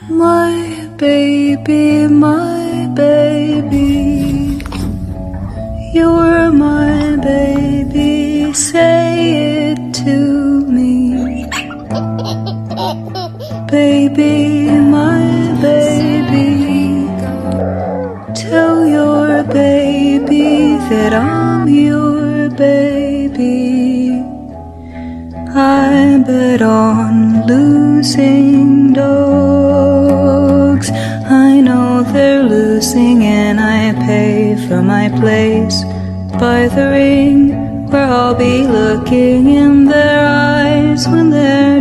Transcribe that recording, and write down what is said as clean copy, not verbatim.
My baby, you're my baby, say it to me. Baby, my baby, tell your baby that I'm your baby. I bet on losing dogs. I know they're losing and I pay for my place by the ring where I'll be looking in their eyes when they're